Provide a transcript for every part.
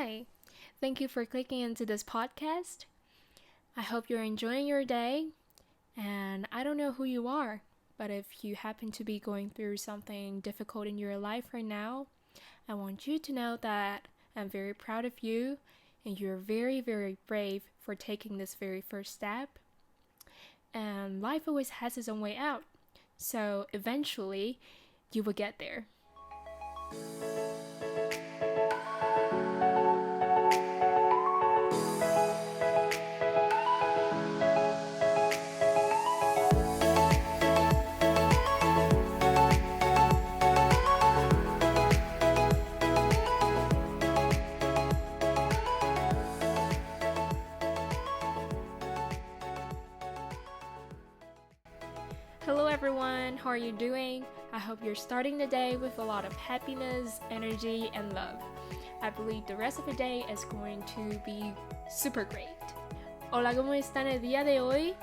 Hi, thank you for clicking into this podcast. I hope you're enjoying your day, and I don't know who you are, but if you happen to be going through something difficult in your life right now, I want you to know that I'm very proud of you, and you're very, very brave for taking this very first step. And life always has its own way out, so eventually you will get there. Hello everyone, how are you doing? I hope you're starting the day with a lot of happiness, energy, and love. I believe the rest of the day is going to be super great. Hola, ¿cómo están el día de hoy?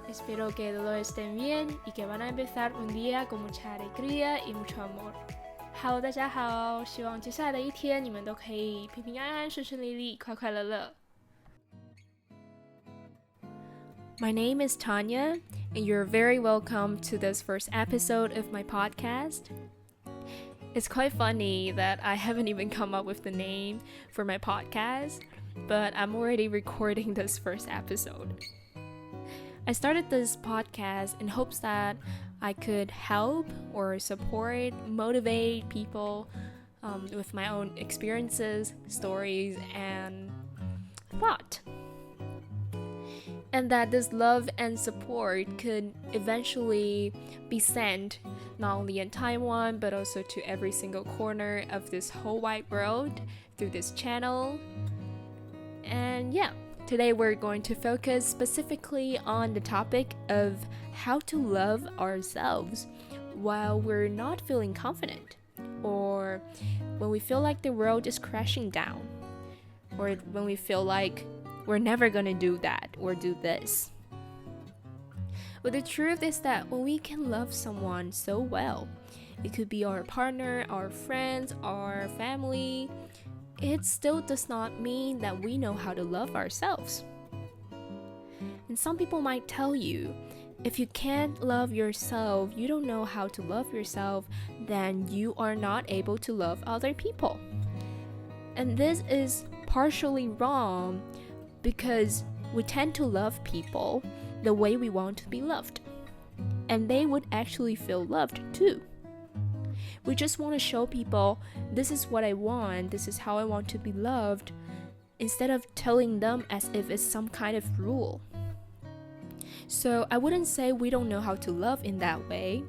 Espero que todos estén bien y que van a empezar un día con mucha alegría y mucho amor. Hello， 大家好，希望接下来的一天你们都可以平平安安、顺顺利利、快快乐乐。My name is Tanya, and you're very welcome to this first episode of my podcast. It's quite funny that I haven't even come up with the name for my podcast, but I'm already recording this first episode. I started this podcast in hopes that I could help or support, motivate people with my own experiences, stories, and thought.And that this love and support could eventually be sent not only in Taiwan but also to every single corner of this whole wide world through this channel. And yeah, today we're going to focus specifically on the topic of how to love ourselves while we're not feeling confident, or when we feel like the world is crashing down, or when we feel like we're never gonna do that or do this. But the truth is that when we can love someone so well, it could be our partner, our friends, our family, it still does not mean that we know how to love ourselves. And some people might tell you, if you can't love yourself, you don't know how to love yourself, then you are not able to love other people. And this is partially wrong,because we tend to love people the way we want to be loved. And they would actually feel loved too. We just want to show people, this is what I want, this is how I want to be loved, instead of telling them as if it's some kind of rule. So I wouldn't say we don't know how to love in that way.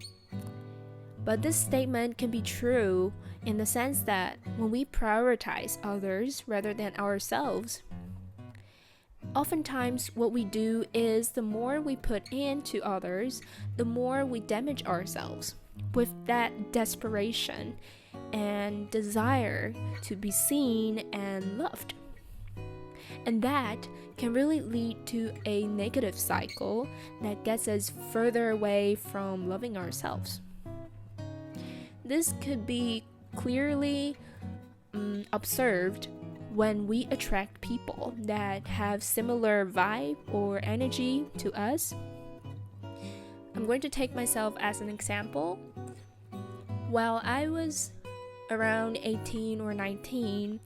But this statement can be true in the sense that when we prioritize others rather than ourselves,oftentimes what we do is the more we put into others, the more we damage ourselves with that desperation and desire to be seen and loved. And that can really lead to a negative cycle that gets us further away from loving ourselves. This could be clearly observed when we attract people that have similar vibe or energy to us. I'm going to take myself as an example. While I was around 18 or 19,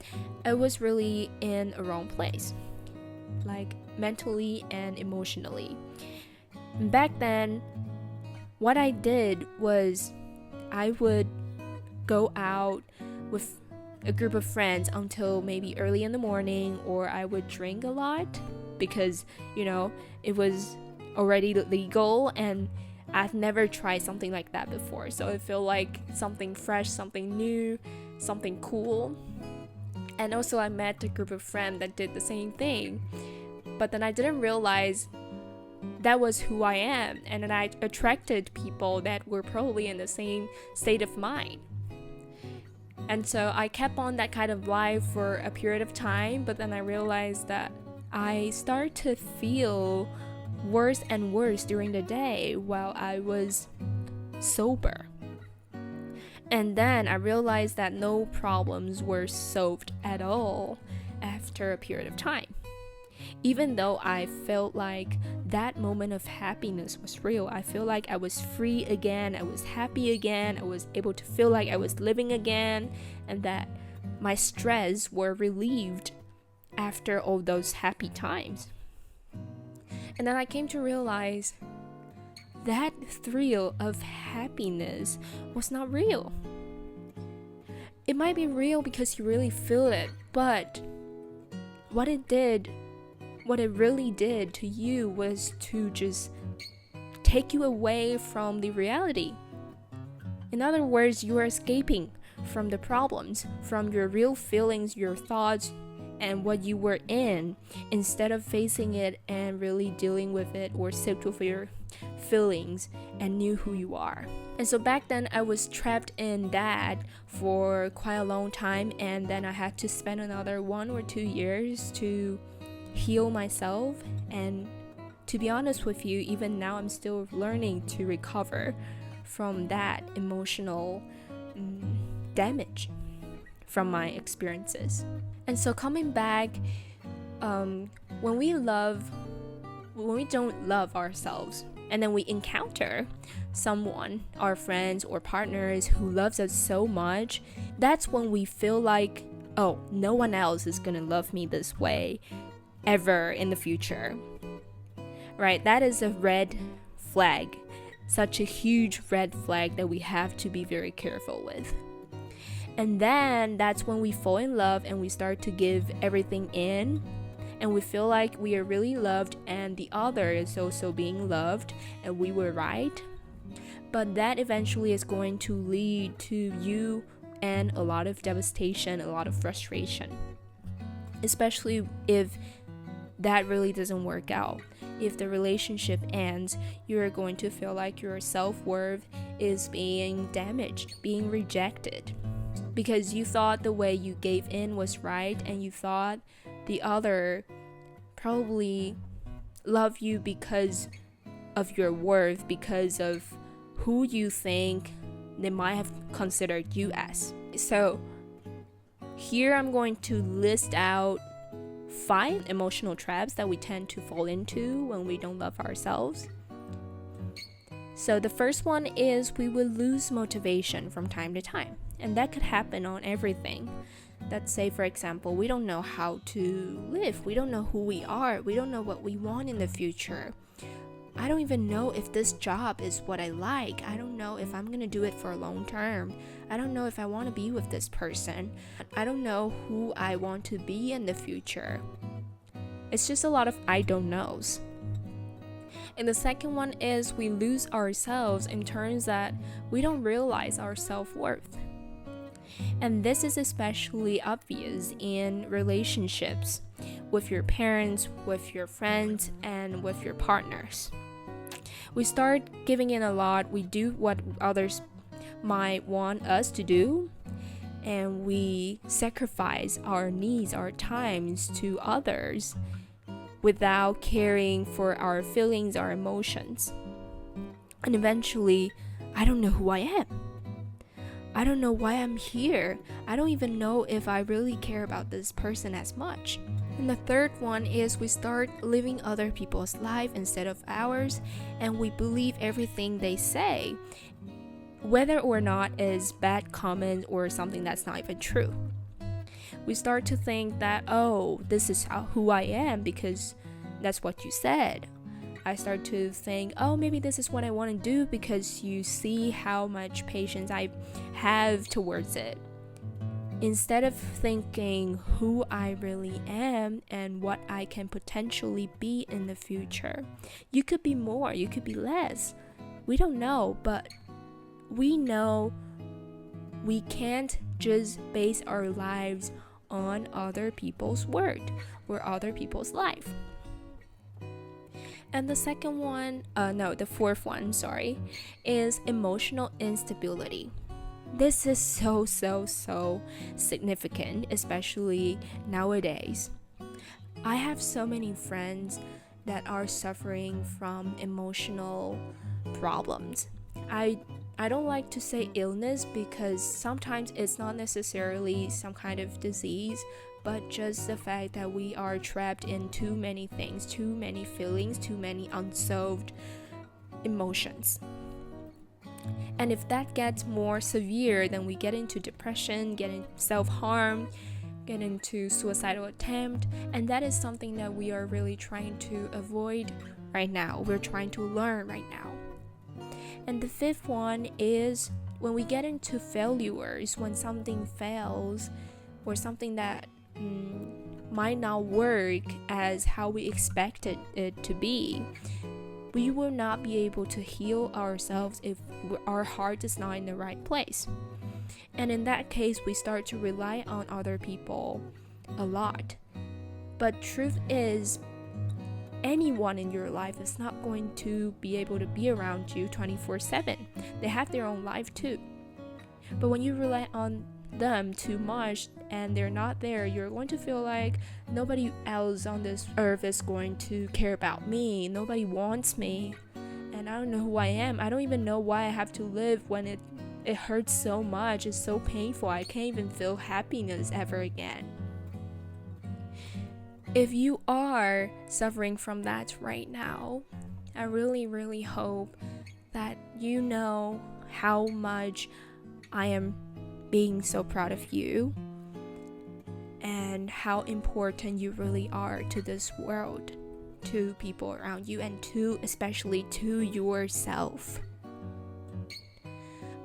I was really in a wrong place, like mentally and emotionally. Back then, what I did was I would go out with a group of friends until maybe early in the morning, or I would drink a lot because, it was already legal and I've never tried something like that before. So it felt like something fresh, something new, something cool. And also I met a group of friends that did the same thing. But then I didn't realize that was who I am, and then I attracted people that were probably in the same state of mind.And so I kept on that kind of life for a period of time, but then I realized that I started to feel worse and worse during the day while I was sober. And then I realized that no problems were solved at all. after a period of time. Even though I felt like that moment of happiness was real, I feel like I was free again, I was happy again, I was able to feel like I was living again, and that my stress were relieved after all those happy times. And then I came to realize that thrill of happiness was not real. It might be real because you really feel it, but what it really did to you was to just take you away from the reality. In other words, you are escaping from the problems, from your real feelings, your thoughts, and what you were in, instead of facing it and really dealing with it, or sit with your feelings and knew who you are. And so back then I was trapped in that for quite a long time, and then I had to spend another 1 or 2 years to heal myself. And to be honest with you, even now I'm still learning to recover from that emotional damage from my experiences. And so coming back, when we don't love ourselves, and then we encounter someone, our friends or partners, who loves us so much, that's when we feel like, oh, no one else is gonna love me this way ever in the future, right? That is a red flag, such a huge red flag that we have to be very careful with. And then that's when we fall in love and we start to give everything in, and we feel like we are really loved and the other is also being loved and we were right. But that eventually is going to lead to you and a lot of devastation, a lot of frustration, especially if that really doesn't work out. If the relationship ends, you're going to feel like your self-worth is being damaged, being rejected, because you thought the way you gave in was right, and you thought the other probably love you because of your worth, because of who you think they might have considered you as. So here I'm going to list out 5 emotional traps that we tend to fall into when we don't love ourselves. So the first one is we will lose motivation from time to time, and that could happen on everything. Let's say, for example, we don't know how to live, we don't know who we are, we don't know what we want in the future. I don't even know if this job is what I like. I don't know if I'm gonna do it for a long term. I don't know if I want to be with this person. I don't know who I want to be in the future. It's just a lot of I don't knows. And the second one is we lose ourselves in terms that we don't realize our self-worth. And this is especially obvious in relationships with your parents, with your friends, and with your partners. We start giving in a lot. We do what others might want us to do, and we sacrifice our needs, our times to others without caring for our feelings, our emotions. And eventually, I don't know who I am. I don't know why I'm here. I don't even know if I really care about this person as much. And the third one is we start living other people's life instead of ours, and we believe everything they say, whether or not is bad comment or something that's not even true. We start to think that, oh, this is who I am because that's what you said. I start to think, oh, maybe this is what I want to do because you see how much patience I have towards it. Instead of thinking who I really am and what I can potentially be in the future. You could be more, you could be less. We don't know, but we know we can't just base our lives on other people's word or other people's life. And the the fourth one, is emotional instability. This is so significant, especially nowadays. I have so many friends that are suffering from emotional problems. I don't like to say illness because sometimes it's not necessarily some kind of disease, but just the fact that we are trapped in too many things, too many feelings, too many unsolved emotions. And if that gets more severe, then we get into depression, get into self-harm, get into suicidal attempt, and that is something that we are really trying to avoid right now. We're trying to learn right now. And the fifth one is when we get into failures, when something fails or something that might not work as how we expected it to be, we will not be able to heal ourselves if our heart is not in the right place. And in that case, we start to rely on other people a lot. But truth is, anyone in your life is not going to be able to be around you 24/7. They have their own life too. But when you rely on them too much and they're not there, you're going to feel like nobody else on this earth is going to care about me. Nobody wants me. And I don't know who I am. I don't even know why I have to live when it hurts so much. It's so painful. I can't even feel happiness ever again. If you are suffering from that right now, I really, really hope that you know how much I am being so proud of you and how important you really are to this world, to people around you, and especially to yourself.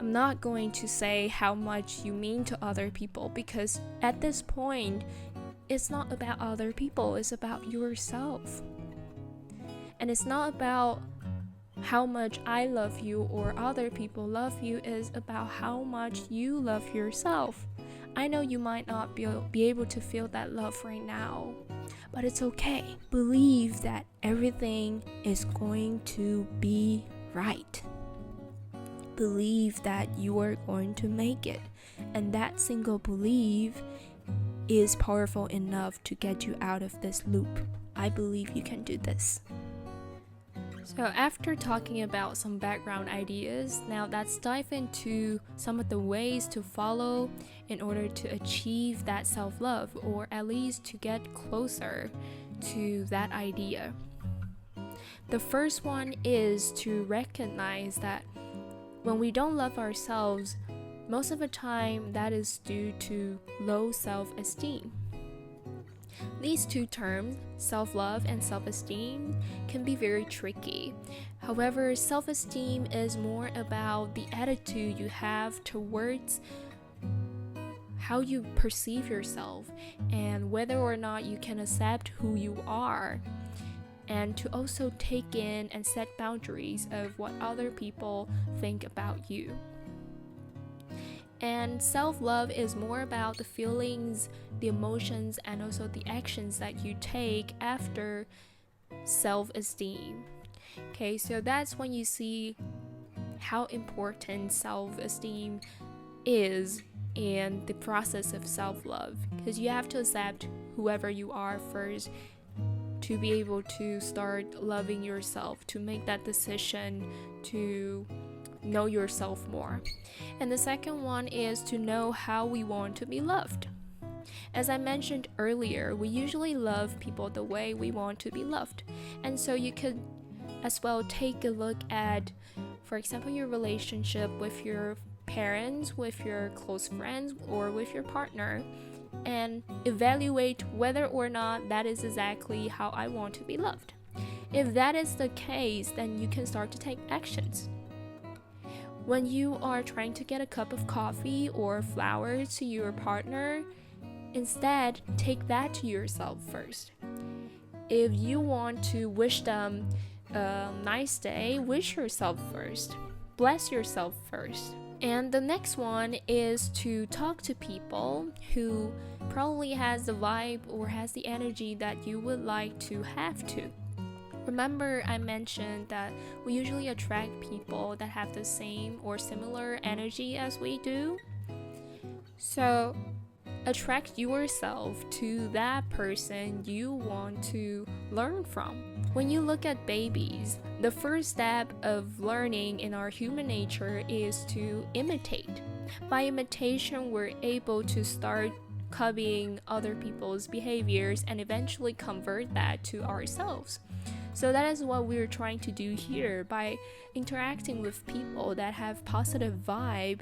I'm not going to say how much you mean to other people, because at this point, it's not about other people, it's about yourself. And it's not about how much I love you or other people love you, is about how much you love yourself. I know you might not be able to feel that love right now, but it's okay. Believe that everything is going to be right. Believe that you are going to make it. And that single belief is powerful enough to get you out of this loop. I believe you can do this. So after talking about some background ideas, now let's dive into some of the ways to follow in order to achieve that self-love, or at least to get closer to that idea. The first one is to recognize that when we don't love ourselves, most of the time that is due to low self-esteem. These two terms, self-love and self-esteem, can be very tricky. However, self-esteem is more about the attitude you have towards how you perceive yourself and whether or not you can accept who you are, and to also take in and set boundaries of what other people think about you. And self-love is more about the feelings, the emotions, and also the actions that you take after self-esteem. Okay, so that's when you see how important self-esteem is in the process of self-love, because you have to accept whoever you are first to be able to start loving yourself, to make that decision to know yourself more. And the second one is to know how we want to be loved. As I mentioned earlier, we usually love people the way we want to be loved. And so you could as well take a look at, for example, your relationship with your parents, with your close friends, or with your partner, and evaluate whether or not that is exactly how I want to be loved. If that is the case, then you can start to take actions. When you are trying to get a cup of coffee or flowers to your partner, instead take that to yourself first. If you want to wish them a nice day, wish yourself first. Bless yourself first. And the next one is to talk to people who probably has the vibe or has the energy that you would like to have too. Remember, I mentioned that we usually attract people that have the same or similar energy as we do. So, attract yourself to that person you want to learn from. When you look at babies, the first step of learning in our human nature is to imitate. By imitation, we're able to start copying other people's behaviors and eventually convert that to ourselves. So that is what we're trying to do here. By interacting with people that have positive vibe,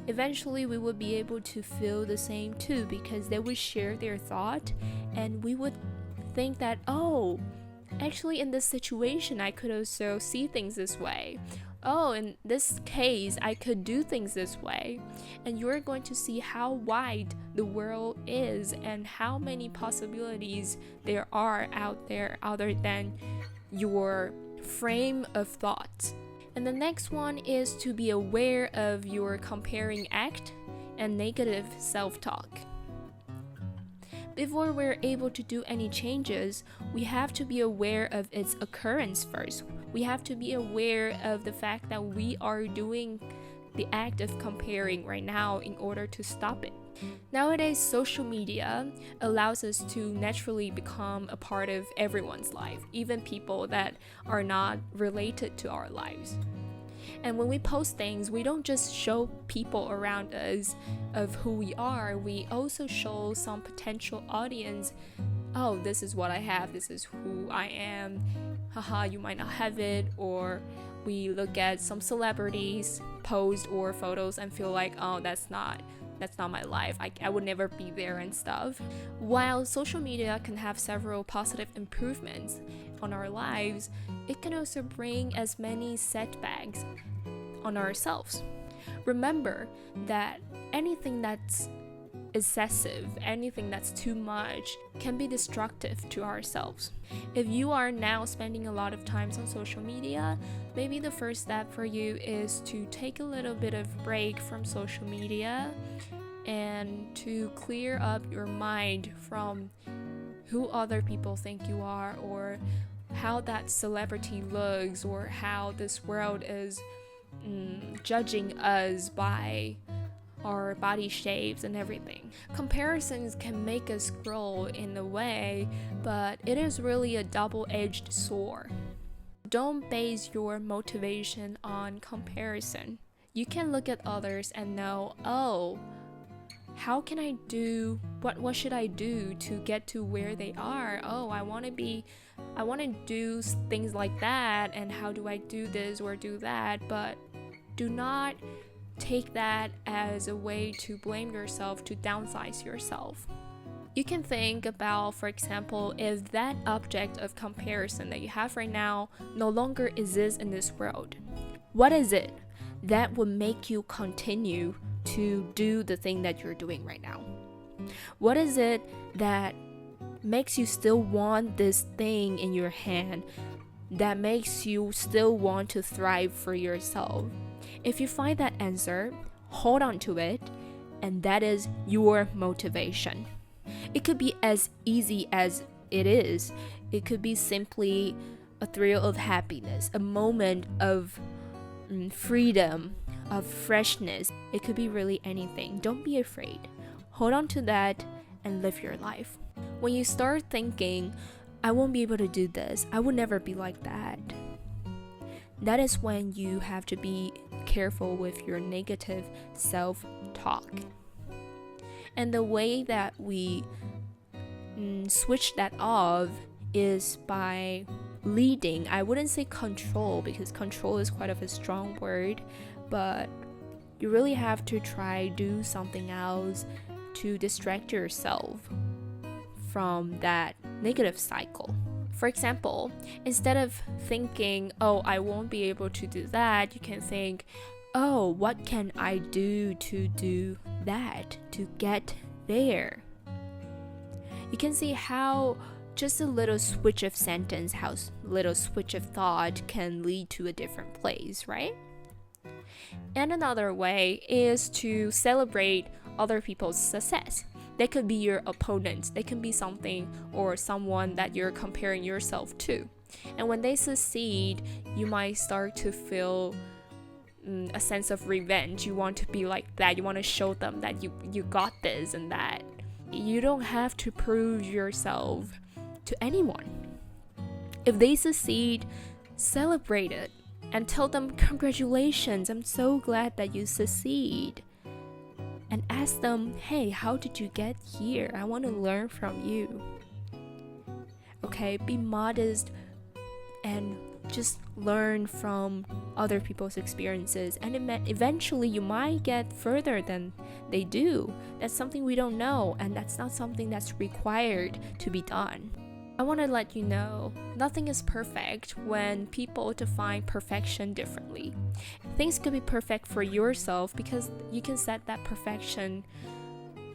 eventually we would be able to feel the same too, because they would share their thought and we would think that, oh, actually in this situation I could also see things this way. Oh, in this case I could do things this way. And you're going to see how wide the world is and how many possibilities there are out there other than your frame of thought. And the next one is to be aware of your comparing act and negative self-talk. Before we're able to do any changes, we have to be aware of its occurrence first. We have to be aware of the fact that we are doing the act of comparing right now in order to stop it. Nowadays, social media allows us to naturally become a part of everyone's life, even people that are not related to our lives. And when we post things, we don't just show people around us of who we are, we also show some potential audience, oh, this is what I have, this is who I am, haha, you might not have it. Or we look at some celebrities post or photos and feel like, oh, that's not my life, I would never be there and stuff. While social media can have several positive improvements on our lives, it can also bring as many setbacks on ourselves. Remember that anything that's excessive, anything that's too much, can be destructive to ourselves. If you are now spending a lot of time on social media, maybe the first step for you is to take a little bit of break from social media and to clear up your mind from who other people think you are, or how that celebrity looks, or how this world is judging us by our body shapes and everything. Comparisons can make us grow in a way, but it is really a double-edged sword. Don't base your motivation on comparison. You can look at others and know, oh, how can I do, what should I do to get to where they are? Oh, I want to do things like that, and how do I do this or do that? But do not take that as a way to blame yourself, to downsize yourself. You can think about, for example, if that object of comparison that you have right now no longer exists in this world, what is it that would make you continue to do the thing that you're doing right now? What is it that makes you still want this thing in your hand, that makes you still want to thrive for yourself? If you find that answer, hold on to it, and that is your motivation. It could be as easy as it is. It could be simply a thrill of happiness, a moment of freedom, of freshness. It could be really anything. Don't be afraid. Hold on to that and live your life. When you start thinking, I won't be able to do this, I will never be like that, that is when you have to be careful with your negative self-talk. And the way that we switch that off is by leading. I wouldn't say control, because control is quite of a strong word, but you really have to try do something else to distract yourself from that negative cycle. For example, instead of thinking, oh, I won't be able to do that, you can think, oh, what can I do to do that, to get there? You can see how just a little switch of sentence, how little switch of thought can lead to a different place, right? And another way is to celebrate other people's success. They could be your opponents. They can be something or someone that you're comparing yourself to. And when they succeed, you might start to feel a sense of revenge. You want to be like that. You want to show them that you got this and that. You don't have to prove yourself to anyone. If they succeed, celebrate it and tell them, congratulations, I'm so glad that you succeed. and ask them, hey, how did you get here? I want to learn from you. Okay, be modest and just learn from other people's experiences, and eventually you might get further than they do. That's something we don't know, and that's not something that's required to be done. I want to let you know, nothing is perfect when people define perfection differently. Things could be perfect for yourself because you can set that perfection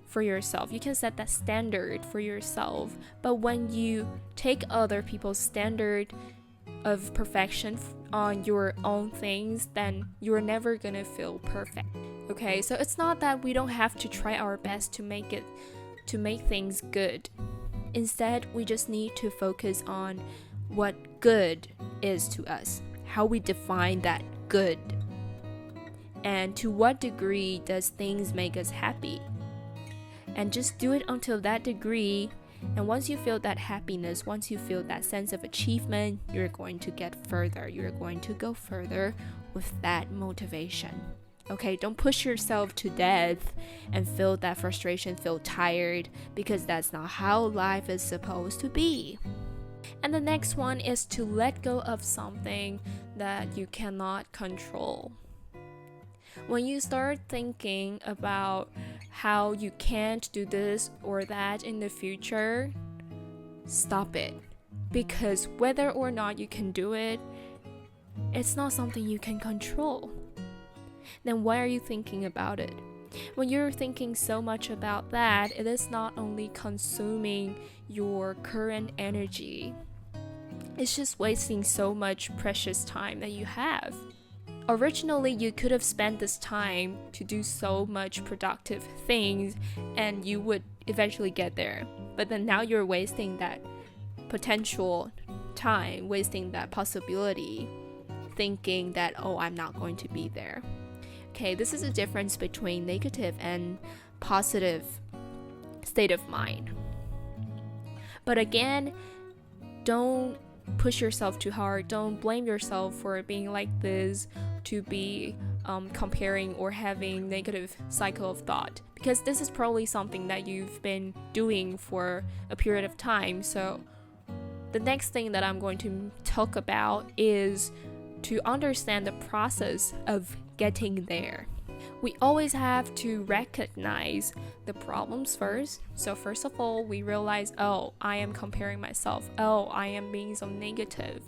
for yourself. You can set that standard for yourself. But when you take other people's standard of perfection on your own things, then you're never gonna feel perfect. Okay, so it's not that we don't have to try our best to make things good. Instead, we just need to focus on what good is to us, how we define that good, and to what degree does things make us happy. And just do it until that degree, and once you feel that happiness, once you feel that sense of achievement, you're going to get further. You're going to go further with that motivation. Okay, don't push yourself to death and feel that frustration, feel tired, because that's not how life is supposed to be. And the next one is to let go of something that you cannot control. When you start thinking about how you can't do this or that in the future, stop it. Because whether or not you can do it, it's not something you can control. Then why are you thinking about it? When you're thinking so much about that, it is not only consuming your current energy, it's just wasting so much precious time that you have. Originally, you could have spent this time to do so much productive things and you would eventually get there. But then now you're wasting that potential time, wasting that possibility, thinking that, oh, I'm not going to be there. Okay, this is a difference between negative and positive state of mind. But again, don't push yourself too hard. Don't blame yourself for being like this, to be comparing or having negative cycle of thought, because this is probably something that you've been doing for a period of time. So the next thing that I'm going to talk about is to understand the process of getting there. We always have to recognize the problems first. So first of all, we realize, oh, I am comparing myself. Oh, I am being so negative.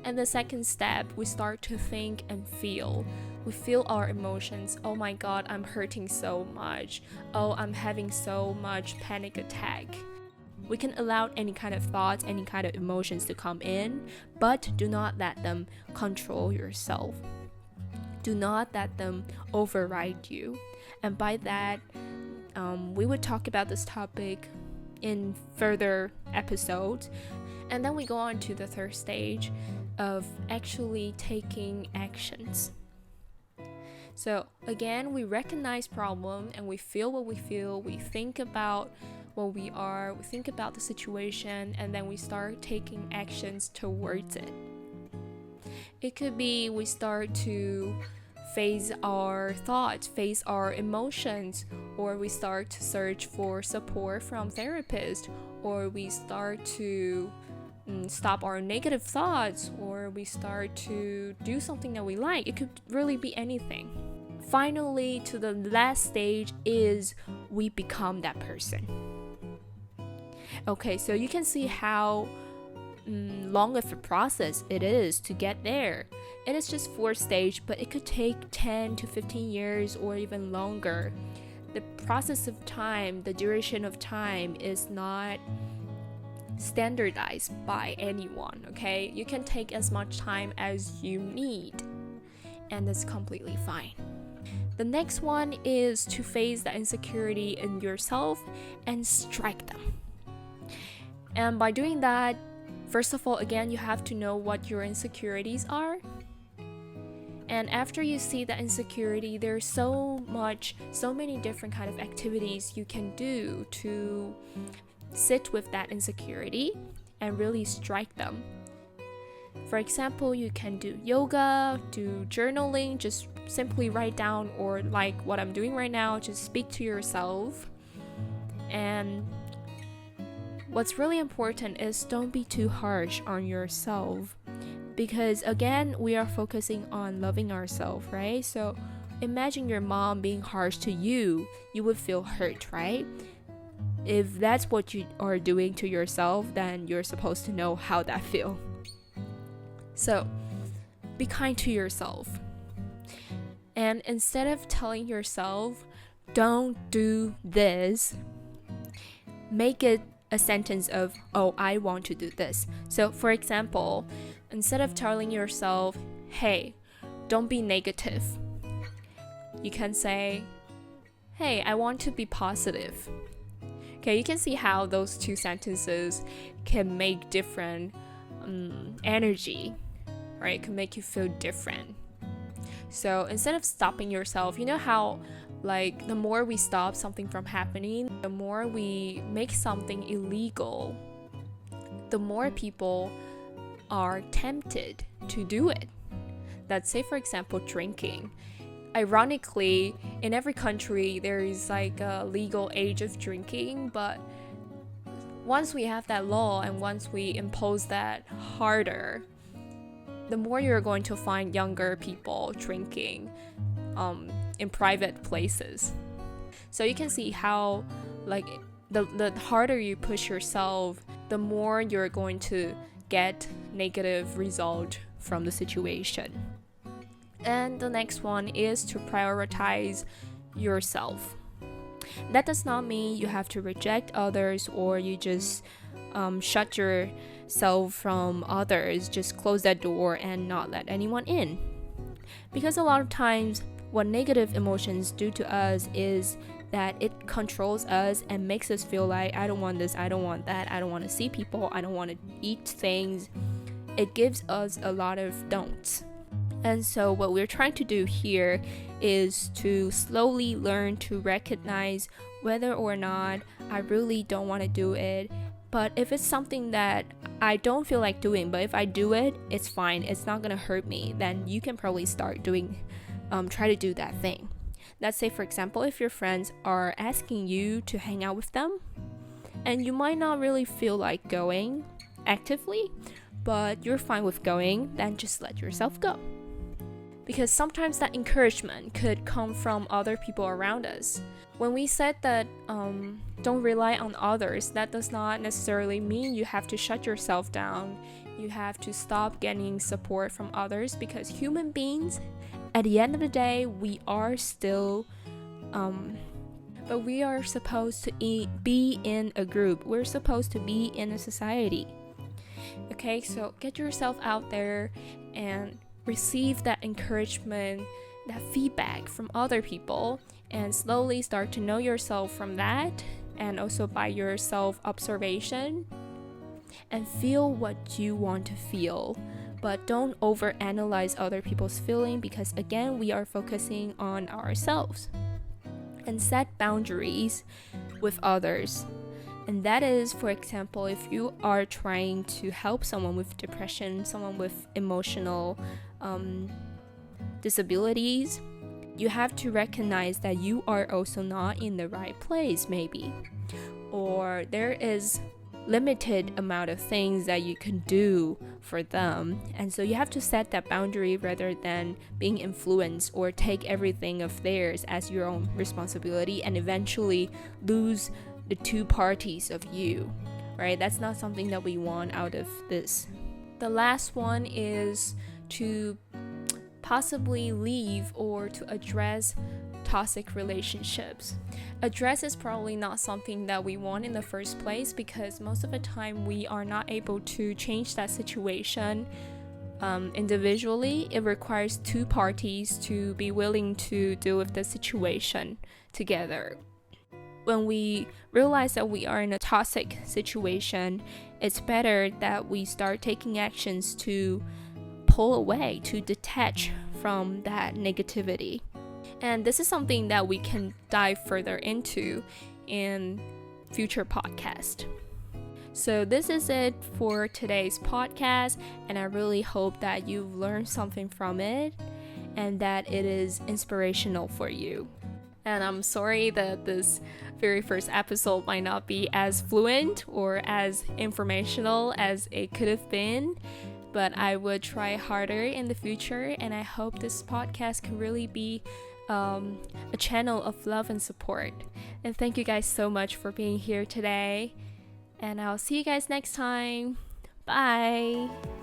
And the second step, we start to think and feel. We feel our emotions. Oh my God, I'm hurting so much. Oh, I'm having so much panic attack. We can allow any kind of thoughts, any kind of emotions to come in, but do not let them control yourself. Do not let them override you. And by that, we would talk about this topic in further episodes. And then we go on to the third stage of actually taking actions. So again, we recognize problem and we feel what we feel. We think about what we are. We think about the situation, and then we start taking actions towards it. It could be we start to face our thoughts, face our emotions, or we start to search for support from therapists, or we start to stop our negative thoughts, or we start to do something that we like. It could really be anything. Finally, to the last stage is we become that person. Okay, so you can see how long of a process it is to get there. It is just 4 stages, but it could take 10 to 15 years or even longer. The process of time, the duration of time is not standardized by anyone, okay? You can take as much time as you need, and that's completely fine. The next one is to face the insecurity in yourself and strike them. And by doing that, first of all, again, you have to know what your insecurities are. And after you see the insecurity, there's so many different kind of activities you can do to sit with that insecurity and really strike them. For example, you can do yoga, do journaling, just simply write down, or like what I'm doing right now, just speak to yourself. And what's really important is don't be too harsh on yourself, because again, we are focusing on loving ourselves, right? So imagine your mom being harsh to you, you would feel hurt, right? If that's what you are doing to yourself, then you're supposed to know how that feels. So be kind to yourself. And instead of telling yourself, don't do this, make it a sentence of, oh, I want to do this. So for example, instead of telling yourself, hey, don't be negative, you can say, hey, I want to be positive. Okay, you can see how those two sentences can make different energy, right? It can make you feel different. So instead of stopping yourself, you know how like the more we stop something from happening, the more we make something illegal, the more people are tempted to do it. Let's say, for example, drinking. Ironically, in every country there is like a legal age of drinking, but once we have that law and once we impose that harder, the more you're going to find younger people drinking in private places. So you can see how like the harder you push yourself, the more you're going to get negative result from the situation. And the next one is to prioritize yourself. That does not mean you have to reject others or you just shut yourself from others, just close that door and not let anyone in. Because a lot of times what negative emotions do to us is that it controls us and makes us feel like, I don't want this, I don't want that, I don't want to see people, I don't want to eat things. It gives us a lot of don'ts. And so what we're trying to do here is to slowly learn to recognize whether or not I really don't want to do it. But if it's something that I don't feel like doing, but if I do it, it's fine, it's not going to hurt me, then you can probably start doing, try to do that thing. Let's say, for example, if your friends are asking you to hang out with them, and you might not really feel like going actively, but you're fine with going, then just let yourself go. Because sometimes that encouragement could come from other people around us. When we said that don't rely on others, that does not necessarily mean you have to shut yourself down. You have to stop getting support from others, because human beings, at the end of the day, we are still but we are supposed to be in a group. We're supposed to be in a society. Okay, so get yourself out there and receive that encouragement, that feedback from other people, and slowly start to know yourself from that, and also by your self-observation, and feel what you want to feel. But don't overanalyze other people's feeling, because again, we are focusing on ourselves. And set boundaries with others. And that is, for example, if you are trying to help someone with depression, someone with emotional disabilities, you have to recognize that you are also not in the right place, maybe. Or there is limited amount of things that you can do for them, and so you have to set that boundary rather than being influenced or take everything of theirs as your own responsibility and eventually lose the two parties of you, right? That's not something that we want out of this. The last one is to possibly leave or to address toxic relationships. Address is probably not something that we want in the first place, because most of the time we are not able to change that situation individually. It requires two parties to be willing to deal with the situation together. When we realize that we are in a toxic situation, it's better that we start taking actions to pull away, to detach from that negativity. And this is something that we can dive further into in future podcasts. So this is it for today's podcast, and I really hope that you've learned something from it. and that it is inspirational for you. And I'm sorry that this very first episode might not be as fluent or as informational as it could have been, but I would try harder in the future, and I hope this podcast can really be a channel of love and support. And thank you guys so much for being here today, and I'll see you guys next time. Bye!